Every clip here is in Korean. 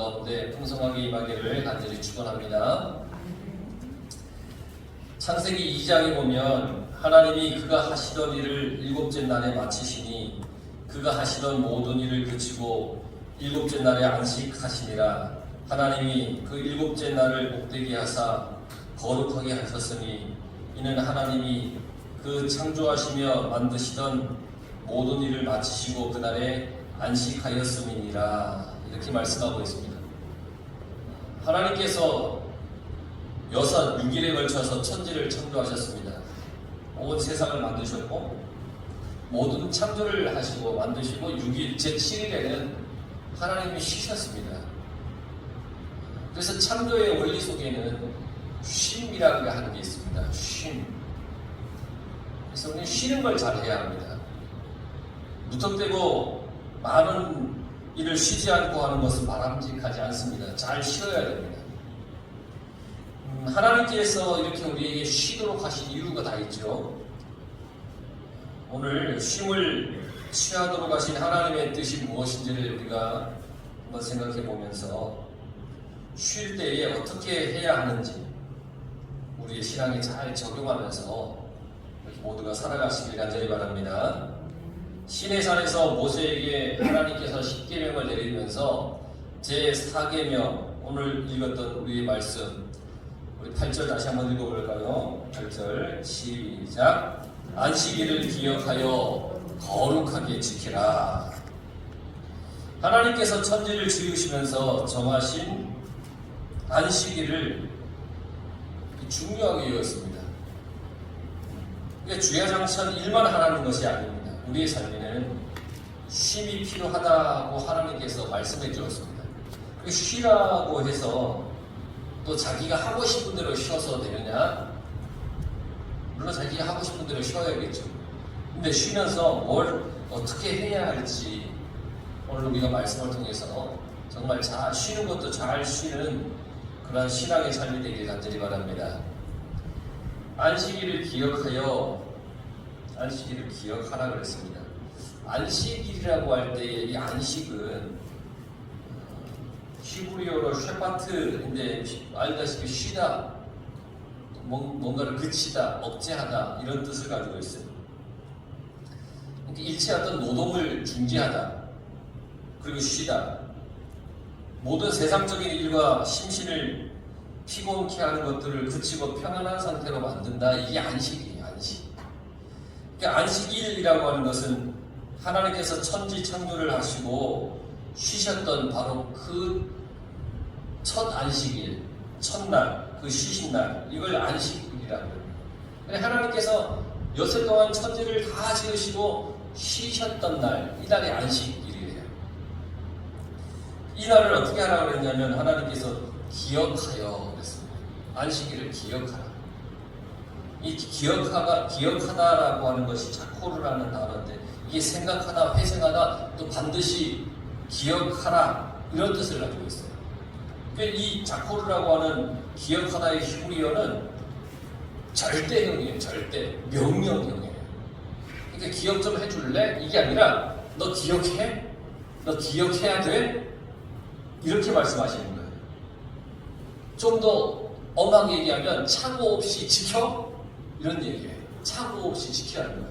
가운데 풍성하게 임하기를 간절히 축원합니다. 창세기 2장에 보면 하나님이 그가 하시던 일을 일곱째 날에 마치시니 그가 하시던 모든 일을 그치고 일곱째 날에 안식하시니라. 하나님이 그 일곱째 날을 복되게 하사 거룩하게 하셨으니 이는 하나님이 그 창조하시며 만드시던 모든 일을 마치시고 그날에 안식하였음이니라. 이렇게 말씀하고 있습니다. 하나님께서 6일에 걸쳐서 천지를 창조하셨습니다. 온 세상을 만드셨고 모든 창조를 하시고 만드시고 6일, 제7일에는 하나님이 쉬셨습니다. 그래서 창조의 원리 속에는 쉼이라고 하는 게 있습니다. 쉼. 그래서 우리는 쉬는 걸 잘해야 합니다. 무턱대고 많은 일을 쉬지 않고 하는 것은 바람직하지 않습니다. 잘 쉬어야 됩니다. 하나님께서 이렇게 우리에게 쉬도록 하신 이유가 다 있죠. 오늘 쉼을 취하도록 하신 하나님의 뜻이 무엇인지를 우리가 한번 생각해 보면서 쉴 때에 어떻게 해야 하는지 우리의 신앙에 잘 적용하면서 모두가 살아가시길 간절히 바랍니다. 시내산에서 모세에게 하나님께서 십계명을 내리면서 제4계명, 오늘 읽었던 우리의 말씀, 우리 8절 다시 한번 읽어볼까요? 8절 시작. 안식일을 기억하여 거룩하게 지키라. 하나님께서 천지를 지으시면서 정하신 안식일을 중요하게 여겼습니다. 주야장천 일만 하라는 것이 아닙니다. 우리의 삶에는 쉼이 필요하다고 하나님께서 말씀해 주었습니다. 쉬라고 해서 또 자기가 하고 싶은 대로 쉬어서 되느냐? 물론 자기가 하고 싶은 대로 쉬어야겠죠. 근데 쉬면서 뭘 어떻게 해야 할지 오늘 우리가 말씀을 통해서 정말 잘 쉬는 것도 잘 쉬는 그런 신앙의 삶이 되길 간절히 바랍니다. 안식일을 기억하라 그랬습니다. 안식일이라고 할 때 이 안식은 히브리어로 쉐파트인데 알다시피 쉬다, 뭔가를 그치다, 억제하다 이런 뜻을 가지고 있어요. 일체어떤 노동을 중지하다, 그리고 쉬다. 모든 세상적인 일과 심신을 피곤케 하는 것들을 그치고 평안한 상태로 만든다. 이게 안식이에요. 안식. 그러니까 안식일이라고 하는 것은 하나님께서 천지 창조를 하시고 쉬셨던 바로 그 첫 안식일, 첫날, 그 쉬신날, 이걸 안식일이라고 합니다. 하나님께서 6일 동안 천지를 다 지으시고 쉬셨던 날, 이날이 안식일이에요. 이 날을 어떻게 하라고 그랬냐면 하나님께서 기억하여 그랬습니다. 안식일을 기억하라. 이 기억하다라고 하는 것이 자코르라는 단어인데 이게 생각하다, 회생하다, 또 반드시 기억하라 이런 뜻을 가지고 있어요. 이 자코르라고 하는 기억하다의 히브리어는 절대형이에요. 절대. 명령형이에요. 그러니까 기억 좀 해줄래? 이게 아니라 너 기억해? 너 기억해야 돼? 이렇게 말씀하시는 거예요. 좀 더 엄하게 얘기하면 착오 없이 지켜? 이런 얘기예요. 착오 없이 지키라는 거예요.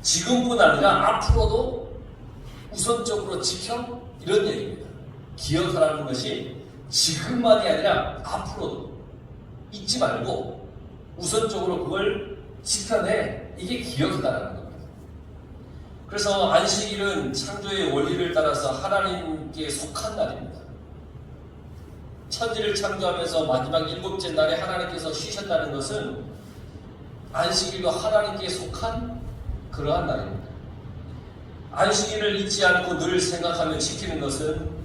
지금뿐 아니라 앞으로도 우선적으로 지켜? 이런 얘기입니다. 기억하라는 것이 지금만이 아니라 앞으로도 잊지 말고 우선적으로 그걸 지켜내. 이게 기억하라는 겁니다. 그래서 안식일은 창조의 원리를 따라서 하나님께 속한 날입니다. 천지를 창조하면서 마지막 7째 날에 하나님께서 쉬셨다는 것은 안식일과 하나님께 속한 그러한 날입니다. 안식일을 잊지 않고 늘 생각하며 지키는 것은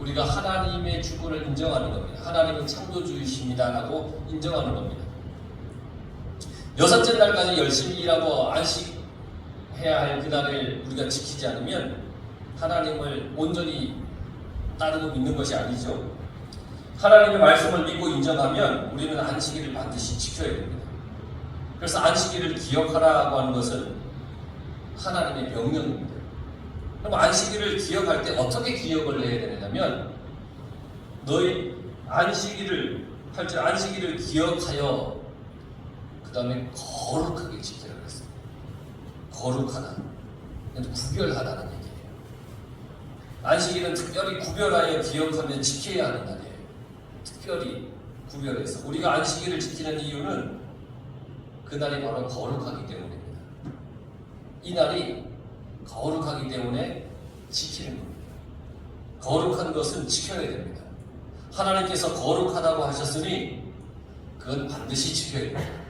우리가 하나님의 주권을 인정하는 겁니다. 하나님은 창조주이십니다라고 인정하는 겁니다. 6째 날까지 열심히 일하고 안식해야 할 그날을 우리가 지키지 않으면 하나님을 온전히 따르고 믿는 것이 아니죠. 하나님의 말씀을 믿고 인정하면 우리는 안식일을 반드시 지켜야 됩니다. 그래서 안식일을 기억하라고 하는 것은 하나님의 명령입니다. 그럼 안식일을 기억할 때 어떻게 기억을 해야 되냐면 너희 안식일을 할줄 안식일을 기억하여 그 다음에 거룩하게 지키라 그랬어요. 거룩하다. 구별하다는 얘기예요. 안식일은 특별히 구별하여 기억하며 지켜야 하는 날이에요. 특별히 구별해서 우리가 안식일을 지키는 이유는 그 날이 바로 거룩하기 때문입니다. 이 날이 거룩하기 때문에 지키는 겁니다. 거룩한 것은 지켜야 됩니다. 하나님께서 거룩하다고 하셨으니 그건 반드시 지켜야 됩니다.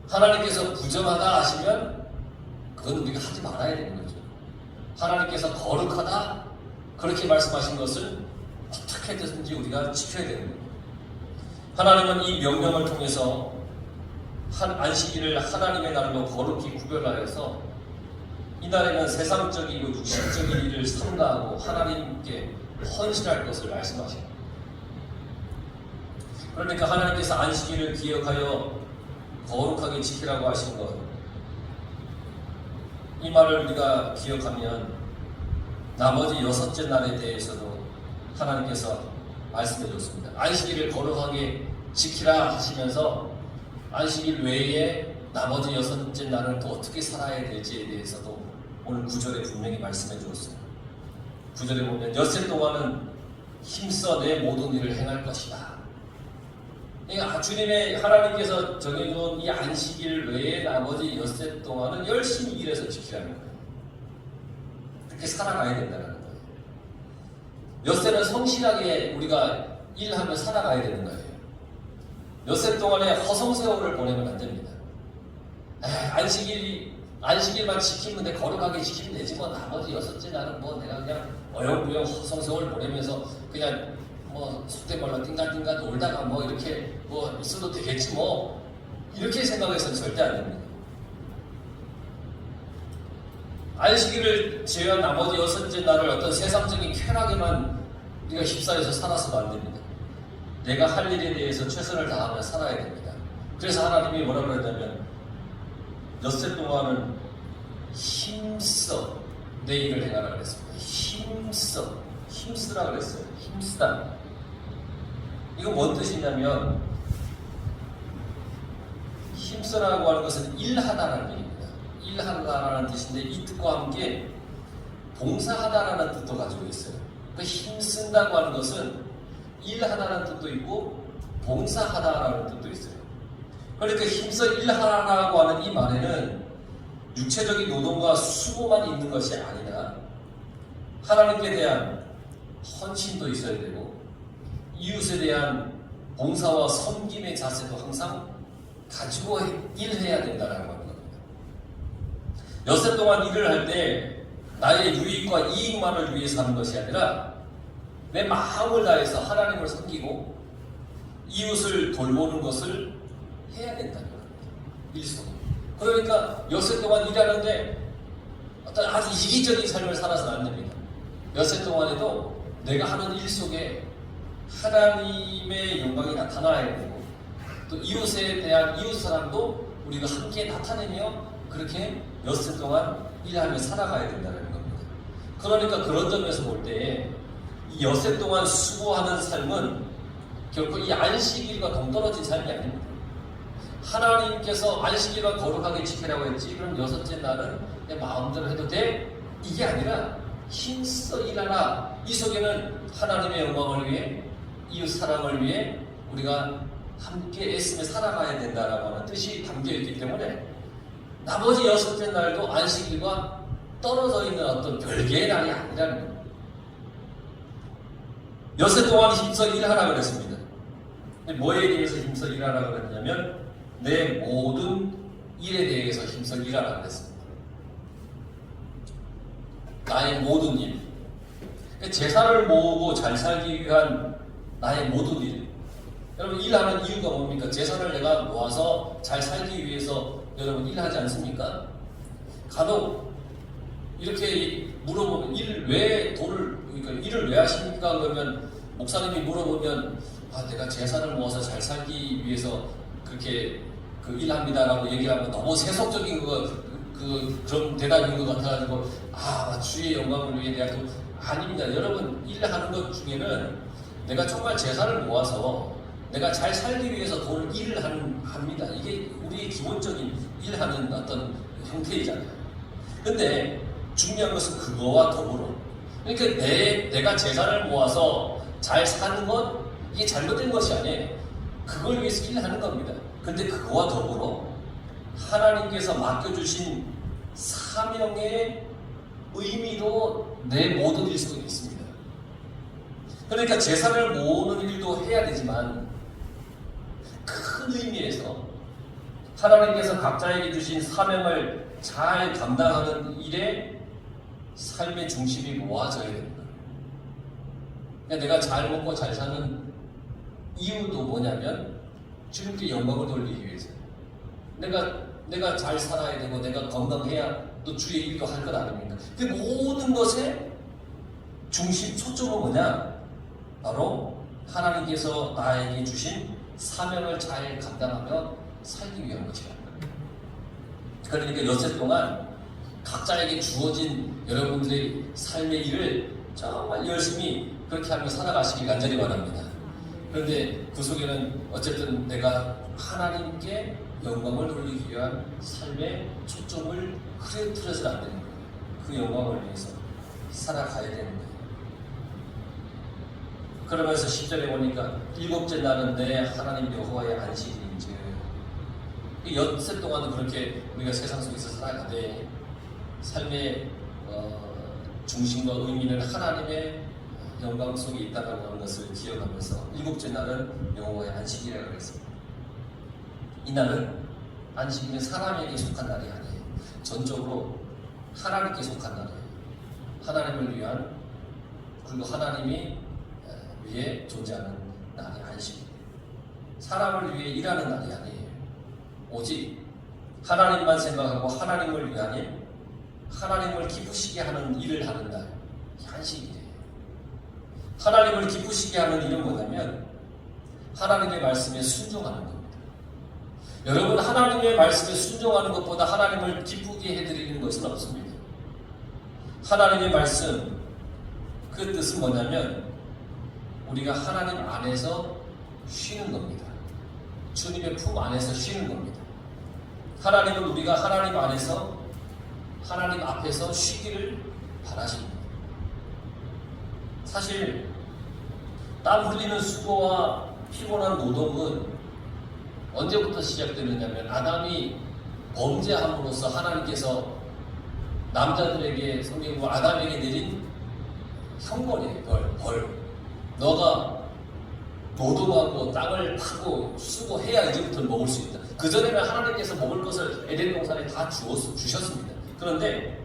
하나님께서 부정하다 하시면 그건 우리가 하지 말아야 되는 거죠. 하나님께서 거룩하다 그렇게 말씀하신 것은 어떻게든지 우리가 지켜야 되는 겁니다. 하나님은 이 명령을 통해서 안식일을 하나님의 날로 거룩히 구별하여서 이 날에는 세상적이고 육신적인 일을 삼가하고 하나님께 헌신할 것을 말씀하십니다. 그러니까 하나님께서 안식일을 기억하여 거룩하게 지키라고 하신 것, 이 말을 우리가 기억하면 나머지 6째 날에 대해서도 하나님께서 말씀해 줬습니다. 안식일을 거룩하게 지키라 하시면서 안식일 외에 나머지 6째 날은 또 어떻게 살아야 될지에 대해서도 오늘 9절에 분명히 말씀해 주었습니다. 9절에 보면 엿새 동안은 힘써 내 모든 일을 행할 것이다. 그러니까 주님의 하나님께서 정해놓은 이 안식일 외에 나머지 엿새 동안은 열심히 일해서 지키라는 거예요. 그렇게 살아가야 된다는 거예요. 엿새는 성실하게 우리가 일하며 살아가야 되는 거예요. 엿새 동안에 허송세월을 보내면 안 됩니다. 안식일만 지키면 돼, 거룩하게 지키면 되지 뭐 나머지 6째 날은 뭐 내가 그냥 어영부영 허송세월 보내면서 그냥 뭐 속된 말로 띵가띵가 놀다가 뭐 이렇게 뭐 있어도 되겠지 뭐 이렇게 생각해서는 절대 안 됩니다. 안식일을 제외한 나머지 6째 날을 어떤 세상적인 쾌락에만 우리가 휩싸여서 살아서도 안 됩니다. 내가 할 일에 대해서 최선을 다하며 살아야 됩니다. 그래서 하나님이 뭐라고 그랬냐면 엿새 동안은 힘써 내 일을 행하라 그랬습니다. 힘쓰라 그랬어요. 힘쓰다. 이거 뭔 뜻이냐면 힘쓰라고 하는 것은 일하다라는 얘기입니다. 일하다라는 뜻인데 이 뜻과 함께 봉사하다라는 뜻도 가지고 있어요. 그 힘쓴다고 하는 것은 일하다라는 뜻도 있고 봉사하다라는 뜻도 있어요. 그러니까 힘써 일하라고 하는 이 말에는 육체적인 노동과 수고만 있는 것이 아니라 하나님께 대한 헌신도 있어야 되고 이웃에 대한 봉사와 섬김의 자세도 항상 가지고 일해야 된다는 겁니다. 엿새 동안 일을 할 때 나의 유익과 이익만을 위해서 하는 것이 아니라 내 마음을 다해서 하나님을 섬기고 이웃을 돌보는 것을 해야 된다는 겁니다. 일속. 그러니까 엿새 동안 일하는데 어떤 아주 이기적인 삶을 살아서는 안 됩니다. 엿새 동안에도 내가 하는 일 속에 하나님의 영광이 나타나야 되고 또 이웃에 대한 이웃 사랑도 우리가 함께 나타내며 그렇게 엿새 동안 일하며 살아가야 된다는 겁니다. 그러니까 그런 점에서 볼 때 이 엿새 동안 수고하는 삶은 결코 이 안식일과 동떨어진 삶이 아닙니다. 하나님께서 안식일과 거룩하게 지키라고 했지 그럼 6째 날은 내 마음대로 해도 돼? 이게 아니라 힘써 일하라. 이 속에는 하나님의 영광을 위해 이웃 사랑을 위해 우리가 함께 애쓰며 살아가야 된다라고 하는 뜻이 담겨있기 때문에 나머지 6째 날도 안식일과 떨어져 있는 어떤 별개의 날이 아니라는 겁니다. 엿새 동안 힘써 일하라 그랬습니다. 뭐에 대해서 힘써 일하라 그랬냐면 내 모든 일에 대해서 힘써 일하라 그랬습니다. 나의 모든 일. 제사를 모으고 잘 살기 위한 나의 모든 일. 여러분 일하는 이유가 뭡니까? 제사를 내가 모아서 잘 살기 위해서 여러분 일하지 않습니까? 간혹 이렇게 물어보면 일을 왜 하십니까? 그러면 목사님이 물어보면 내가 제사를 모아서 잘 살기 위해서 그렇게 일합니다라고 얘기하면 너무 세속적인 그런 대답인 것 같아가지고 주의 영광을 위해 내가 또 아닙니다. 여러분 일하는 것 중에는 내가 정말 재산을 모아서 내가 잘 살기 위해서 돈을 일을 합니다. 이게 우리의 기본적인 일하는 어떤 형태이잖아요. 근데 중요한 것은 그거와 더불어, 그러니까 내가 재산을 모아서 잘 사는 것, 이게 잘못된 것이 아니에요. 그걸 위해서 일하는 겁니다. 근데 그거와 더불어 하나님께서 맡겨주신 사명의 의미로 내 모든 일 속에 있습니다. 그러니까 재산을 모으는 일도 해야 되지만 큰 의미에서 하나님께서 각자에게 주신 사명을 잘 감당하는 일에 삶의 중심이 모아져야 됩니다. 그러니까 내가 잘 먹고 잘 사는 이유도 뭐냐면 주님께 영광을 돌리기 위해서. 내가 잘 살아야 되고 내가 건강해야 또 주의 일도 할 것 아닙니까? 그 모든 것의 중심, 초점은 뭐냐? 바로 하나님께서 나에게 주신 사명을 잘 감당하며 살기 위한 것이다. 그러니까 여세 동안 각자에게 주어진 여러분들의 삶의 일을 정말 열심히 그렇게 하며 살아가시길 간절히 바랍니다. 그런데 그 속에는 어쨌든 내가 하나님께 영광을 돌리기 위한 삶의 초점을 흐트러서는 안 되는 거예요. 그 영광을 위해서 살아가야 되는 거예요. 그러면서 10절에 보니까 일곱째 날은 내 하나님 여호와의 안식일인즉, 엿새 동안은 그렇게 우리가 세상 속에서 살아가되 삶의 중심과 의미는 하나님의 영광 속에 있다는 것을 기억하면서 일곱째 날은 여호와의 안식일이라고 그랬습니다. 이 날은, 안식일은 사람에게 속한 날이 아니에요. 전적으로 하나님께 속한 날이에요. 하나님을 위한, 그리고 하나님이 위해 존재하는 날이 안식일. 사람을 위해 일하는 날이 아니에요. 오직 하나님만 생각하고 하나님을 위한 일, 하나님을 기쁘시게 하는 일을 하는 날, 이 안식일이에요. 하나님을 기쁘시게 하는 일은 뭐냐면 하나님의 말씀에 순종하는 겁니다. 여러분, 하나님의 말씀에 순종하는 것보다 하나님을 기쁘게 해드리는 것은 없습니다. 하나님의 말씀, 그 뜻은 뭐냐면 우리가 하나님 안에서 쉬는 겁니다. 주님의 품 안에서 쉬는 겁니다. 하나님은 우리가 하나님 안에서, 하나님 앞에서 쉬기를 바라십니다. 사실 땀 흘리는 수고와 피곤한 노동은 언제부터 시작되느냐면 아담이 범죄함으로써 하나님께서 남자들에게, 성경에 보면 아담에게 내린 형벌이에요. 벌. 너가 노동하고 땅을 파고 수고해야 이제부터 먹을 수 있다. 그전에는 하나님께서 먹을 것을 에덴 동산에 다 주셨습니다. 그런데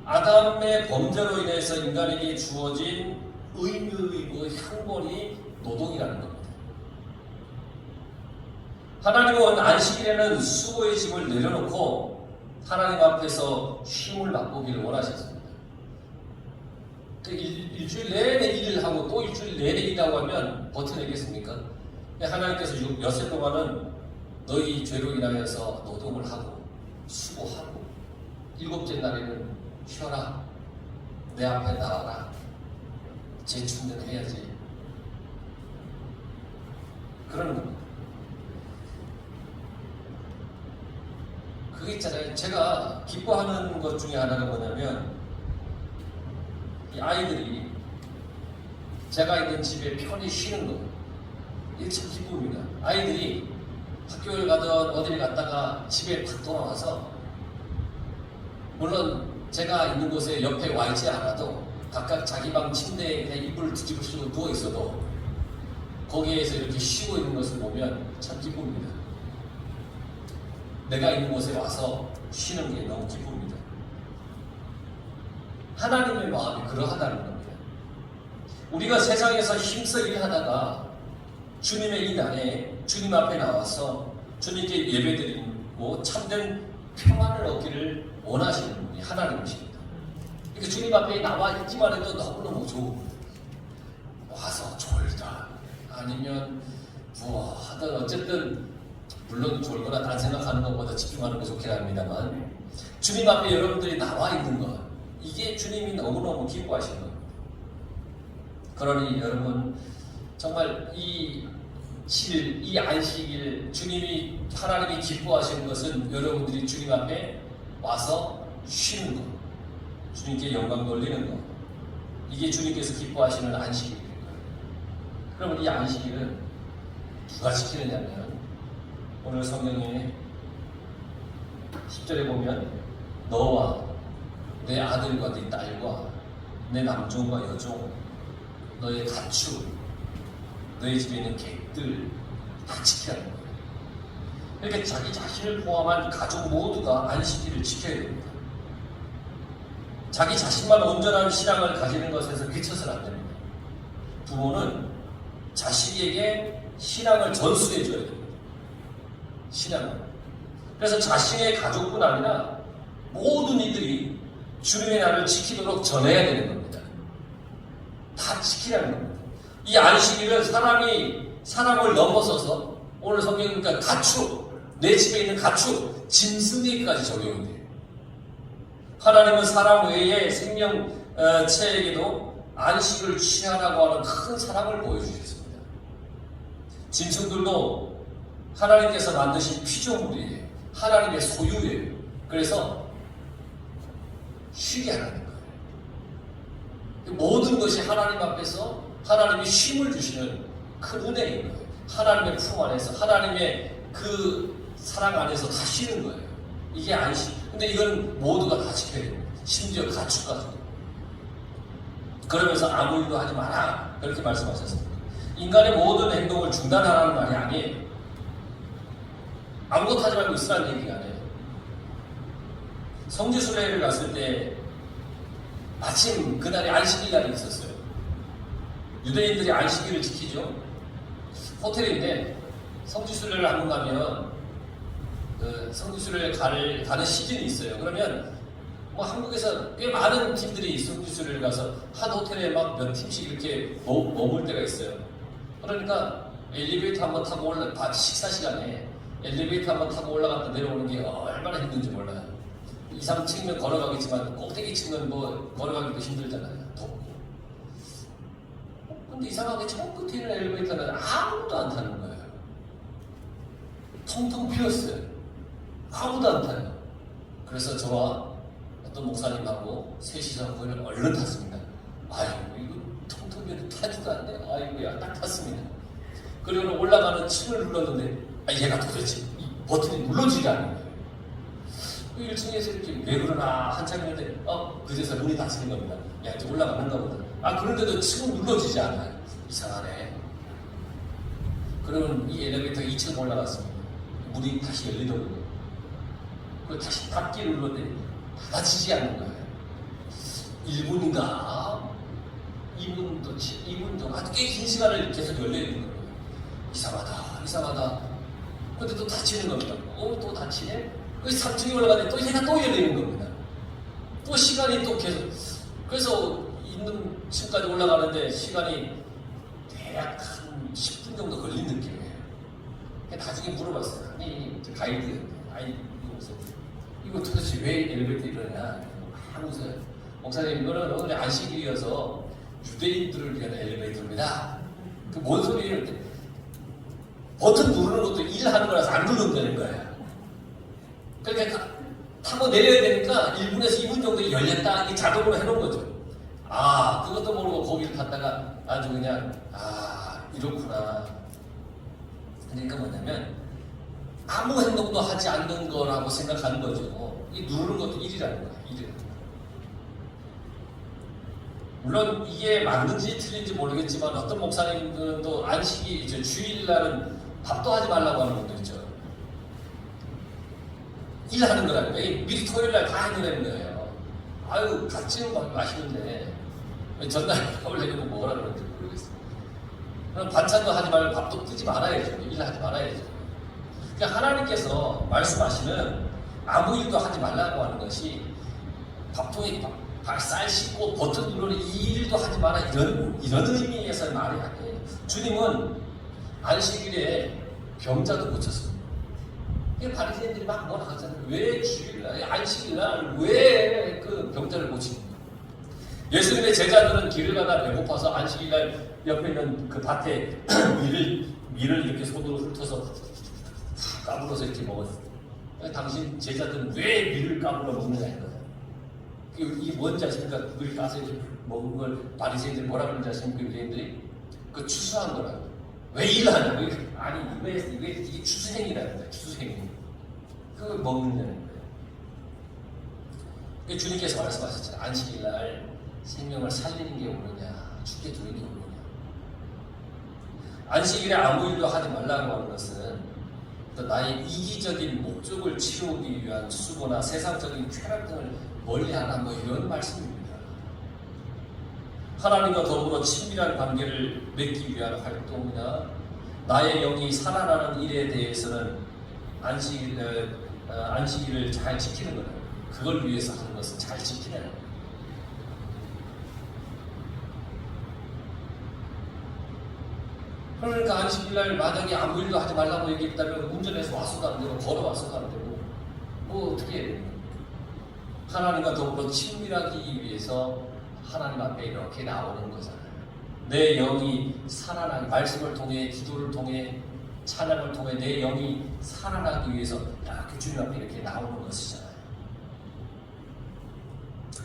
아담의 범죄로 인해서 인간에게 주어진 의무이고 형벌이 노동이라는 겁니다. 하나님은 안식일에는 수고의 짐을 내려놓고 하나님 앞에서 쉼을 맛보기를 원하셨습니다. 일주일 내내 일을 하고 또 일주일 내내 일하고 하면 버텨내겠습니까? 하나님께서 엿새 동안은 너희 죄로 인하여서 노동을 하고 수고하고 일곱째 날에는 쉬어라, 내 앞에 나와라, 재충전해야지, 그러는 겁니다. 그게 있잖아요. 제가 기뻐하는 것 중에 하나가 뭐냐면 이 아이들이 제가 있는 집에 편히 쉬는 거, 이게 참 기쁩니다. 아이들이 학교를 가든 어디를 갔다가 집에 탁 돌아와서, 물론 제가 있는 곳에 옆에 와 있지 않아도 각각 자기 방 침대에 그냥 이불을 뒤집어 쓰고 누워 있어도 거기에서 이렇게 쉬고 있는 것을 보면 참 기쁩니다. 내가 있는 곳에 와서 쉬는 게 너무 기쁩니다. 하나님의 마음이 그러하다는 겁니다. 우리가 세상에서 힘써 일하다가 주님의 이 날에 주님 앞에 나와서 주님께 예배드리고 참된 평안을 얻기를 원하시는 분이 하나님이십니다. 그러니까 주님 앞에 나와 있기만 해도 너무너무 좋은, 와서 졸다 아니면 뭐 하든 어쨌든 물론 졸거나 딴 생각하는 것보다 집중하는 게 좋긴 합니다만 주님 앞에 여러분들이 나와 있는 것, 이게 주님이 너무너무 기뻐하시는 겁니다. 그러니 여러분 정말 이 7일, 이 안식일 주님이 하나님이 기뻐하시는 것은 여러분들이 주님 앞에 와서 쉬는 것, 주님께 영광 돌리는 것, 이게 주님께서 기뻐하시는 안식일입니다. 그러면 이 안식일은 누가 지키느냐면 오늘 성경에 10절에 보면 너와 내 아들과 네 딸과 내 남종과 여종, 너의 가축, 너희 집에 있는 객들 다 지켜야 합니다. 그러니까 자기 자신을 포함한 가족 모두가 안식일을 지켜야 됩니다. 자기 자신만 온전한 신앙을 가지는 것에서 미쳐서는 안 됩니다. 부모는 자식에게 신앙을 전수해 줘야 됩니다. 신앙을. 그래서 자신의 가족뿐 아니라 모든 이들이 주님의 날을 지키도록 전해야 되는 겁니다. 다 지키라는 겁니다. 이 안식일은 사람을 넘어서서 오늘 성경에 보니까 가축, 내 집에 있는 가축, 짐승에게까지 적용이 돼요. 하나님은 사람 외의 생명체에게도 안식을 취하라고 하는 큰 사랑을 보여주셨습니다. 짐승들도 하나님께서 만드신 피조물이에요. 하나님의 소유예요. 그래서 쉬게 하라는 거예요. 모든 것이 하나님 앞에서 하나님이 쉼을 주시는 큰 은혜인 거예요. 하나님의 품 안에서, 하나님의 그 사랑 안에서 다 쉬는 거예요. 이게 안식. 근데 이건 모두가 다 지켜야 됩니다. 심지어 가축까지. 그러면서 아무 일도 하지 마라. 그렇게 말씀하셨습니다. 인간의 모든 행동을 중단하라는 말이 아니에요. 아무것도 하지 말고 있으라는 얘기가 아니에요. 성지순례를 갔을 때 마침 그날이 안식일 날이 있었어요. 유대인들이 안식일을 지키죠. 호텔인데 성지순례를 한번 가면 성지순례를 가는 시즌이 있어요. 그러면 뭐 한국에서 꽤 많은 팀들이 성지순례를 가서 한 호텔에 막 몇 팀씩 이렇게 머물 때가 있어요. 그러니까 엘리베이터 한번 타고 식사 시간에 엘리베이터 한번 타고 올라갔다 내려오는 게 얼마나 힘든지 몰라요. 2, 3층이면 걸어가겠지만 꼭대기층은 뭐 걸어가기도 힘들잖아요. 덥고. 근데 이상하게 저 끝에 있는 엘리베이터는 아무도 안 타는 거예요. 텅텅 비었어요. 아무도 안 타요. 그래서 저와 어떤 목사님하고 셋이서 그걸 얼른 탔습니다. 아이고 이거 텅텅 비었는데 타지도 않네. 아이고야 딱 탔습니다. 그리고 올라가는 층을 눌렀는데 얘가 도대체 이 버튼이 눌러지지 않는 거예요. 1층에서 이렇게 왜 그러나 한참 있는데 그제서 문이 닫히는 겁니다. 야 이제 올라가는가 보다. 그런데도 층은 눌러지지 않아요. 이상하네. 그러면 이 엘리베이터가 2층 올라갔습니다. 문이 다시 열리더군요. 그 다시 닫기를 눌렀는데 닫히지 않는 거예요. 1분인가 2분 정도 아주 꽤 긴 시간을 계속 열려있는 거예요. 이상하다. 근데 또 닫히는 겁니다. 또 닫히네? 그 3층에 올라가는데 또 얘가 또 열리는 겁니다. 또 시간이 또 계속. 그래서 있는 층까지 올라가는데 시간이 대략 한 10분 정도 걸린 느낌이에요. 나중에 물어봤어요. 아니, 가이드, 이거 도대체 왜 엘리베이터 이러냐? 하면서 목사님, 이거는 오늘 안식일이어서 유대인들을 위한 엘리베이터입니다. 그 뭔 소리예요? 버튼 누르는 것도 일하는 거라서 안 누른다는 거예요. 그러니까 타고 내려야 되니까 1분에서 2분 정도 열렸다. 이게 자동으로 해놓은 거죠. 그것도 모르고 거기를 갔다가 아주 그냥 이렇구나. 그러니까 뭐냐면 아무 행동도 하지 않는 거라고 생각하는 거죠. 이 누르는 것도 일이라는 거예요. 물론 이게 맞는지 틀린지 모르겠지만 어떤 목사님들은 또 안식이 이제 주일날은 밥도 하지 말라고 하는 분도 있죠. 일하는 거라는 거예요. 미리 토요일날 다 해내는 거예요. 같이 맛있는데 전날 밥을 내려고 뭐라 그러는지 모르겠어요. 그럼 반찬도 하지 말고 밥도 뜨지 말아야죠. 일하지 말아야죠. 그러니까 하나님께서 말씀하시는 아무 일도 하지 말라고 하는 것이 밥통에 쌀 씻고 버튼 누르는 이 일도 하지 마라 이런 의미에서의 말이 아니에요. 주님은 안식일에 병자도 고쳤습니다. 바리새인들이 막 뭐라 하잖아요. 왜 주일날 안식일날 왜 그 병자를 고칩니까? 예수님의 제자들은 길을 가다 배고파서 안식일날 옆에 있는 그 밭에 밀을 이렇게 손으로 훑어서 까불어서 이렇게 먹었어요. 당신 제자들은 왜 밀을 까불어 먹느냐 이거예요. 이게 뭔지 아십니까? 밀 까서 이렇게 먹은 걸 바리새인들이 뭐라 그러는지 아십니까? 유대인들이 그 추수한 거라고. 왜 일하냐고. 아니 이게 추수행위라는 거예요. 추수행위. 그걸 먹는다는 거예요. 주님께서 말씀하셨잖아요. 안식일날 생명을 살리는 게 옳으냐 죽게 두는 게 옳으냐. 안식일에 아무 일도 하지 말라고 하는 것은 나의 이기적인 목적을 치르기 위한 수고나 세상적인 쾌락 등을 멀리하라 뭐 이런 말씀입니다. 하나님과 더불어 친밀한 관계를 맺기 위한 활동이나 나의 영이 살아나는 일에 대해서는 안식일을 잘 지키는 거예요. 그걸 위해서 하는 것은 잘 지키는 거예요. 그러니까 안식일날 만약에 아무 일도 하지 말라고 얘기했다면 운전해서 와서도 안 되고 걸어와서도 안 되고 뭐 어떻게 해야 됩니까? 하나님과 더불어 친밀하기 위해서 하나님 앞에 이렇게 나오는 거잖아요. 내 영이 살아나기, 말씀을 통해 기도를 통해 찬양을 통해 내 영이 살아나기 위해서 이렇게 주님 앞에 이렇게 나오는 것이잖아요.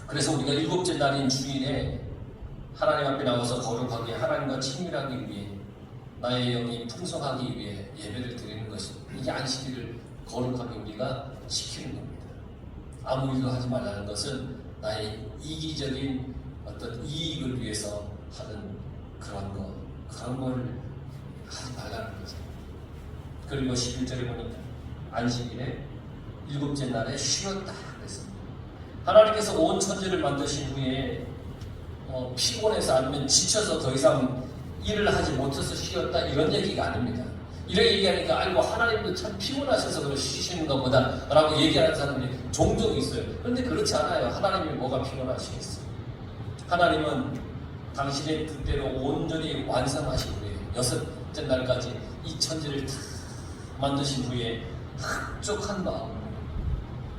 그래서 우리가 일곱째 날인 주일에 하나님 앞에 나와서 거룩하게 하나님과 친밀하기 위해 나의 영이 풍성하기 위해 예배를 드리는 것이 이게 안식일을 거룩하게 우리가 지키는 겁니다. 아무 일도 하지 말라는 것은 나의 이기적인 어떤 이익을 위해서 하는 그런 걸 하지 말라는 거죠. 그리고 11절에 보니까 안식일에 일곱째 날에 쉬었다 그랬습니다. 하나님께서 온 천지를 만드신 후에 피곤해서 아니면 지쳐서 더 이상 일을 하지 못해서 쉬었다 이런 얘기가 아닙니다. 이렇게 얘기하니까 아이고 하나님도 참 피곤하셔서 그걸 쉬시는 것보다 라고 얘기하는 사람들이 종종 있어요. 그런데 그렇지 않아요. 하나님이 뭐가 피곤하시겠어요. 하나님은 당신의 뜻대로 온전히 완성하신 후에 여섯째 날까지 이 천지를 다 만드신 후에 흡족한 마음으로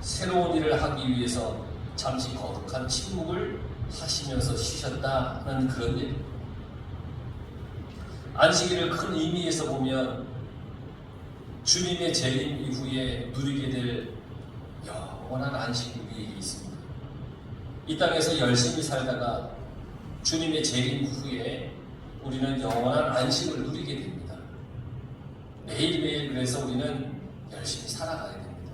새로운 일을 하기 위해서 잠시 거룩한 침묵을 하시면서 쉬셨다는 그런 얘기입니다. 안식일을 큰 의미에서 보면 주님의 재림 이후에 누리게 될 영원한 안식일이 있습니다. 이 땅에서 열심히 살다가 주님의 재림 후에 우리는 영원한 안식을 누리게 됩니다. 매일매일 그래서 우리는 열심히 살아가야 됩니다.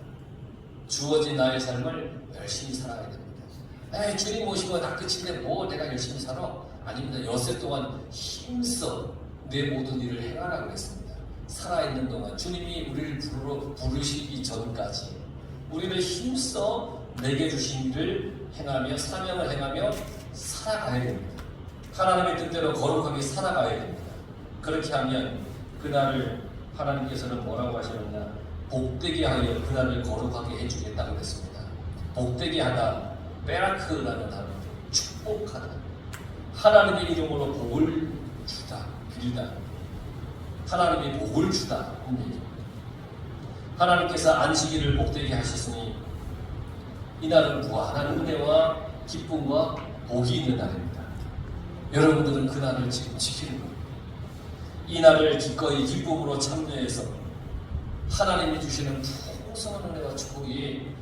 주어진 나의 삶을 열심히 살아야 됩니다. 주님 오시고 다 끝인데 뭐 내가 열심히 살아? 아닙니다. 여세 동안 힘써 내 모든 일을 행하라 그랬습니다. 살아있는 동안 주님이 우리를 부르시기 전까지 우리를 힘써 내게 주신 일을 행하며 사명을 행하며 살아가야 됩니다. 하나님의 뜻대로 거룩하게 살아가야 됩니다. 그렇게 하면 그날을 하나님께서는 뭐라고 하셨느냐, 복되게 하여 그날을 거룩하게 해주겠다고 그랬습니다. 복되게 하다, 베라크라는 단어, 축복하다, 하나님의 이름으로 복을 주다, 빌다, 하나님이 복을 주다 하는 얘기입니다. 하나님께서 안식일을 복되게 하셨으니 이날은 무한한 은혜와 기쁨과 복이 있는 날입니다. 여러분들은 그 날을 지금 지키는 겁니다. 이 날을 기꺼이 기쁨으로 참여해서 하나님이 주시는 풍성한 은혜와 축복이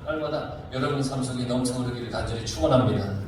날마다 여러분 삶 속에 넘쳐흐르기를 간절히 축원합니다.